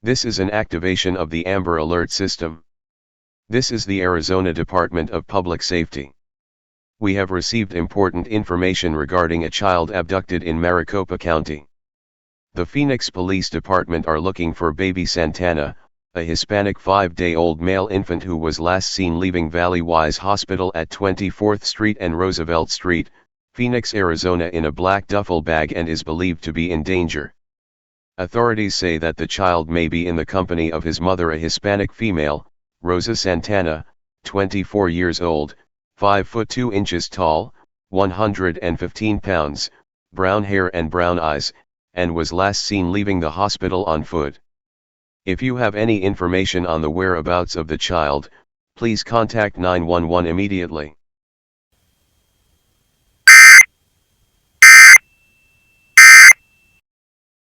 This is an activation of the Amber Alert system. This is the Arizona Department of Public Safety. We have received important information regarding a child abducted in Maricopa County. The Phoenix Police Department are looking for baby Santana, a Hispanic 5-day-old male infant who was last seen leaving Valley Wise Hospital at 24th Street and Roosevelt Street, Phoenix, Arizona in a black duffel bag and is believed to be in danger. Authorities say that the child may be in the company of his mother, a Hispanic female, Rosa Santana, 24 years old, 5 foot 2 inches tall, 115 pounds, brown hair and brown eyes, and was last seen leaving the hospital on foot. If you have any information on the whereabouts of the child, please contact 911 immediately.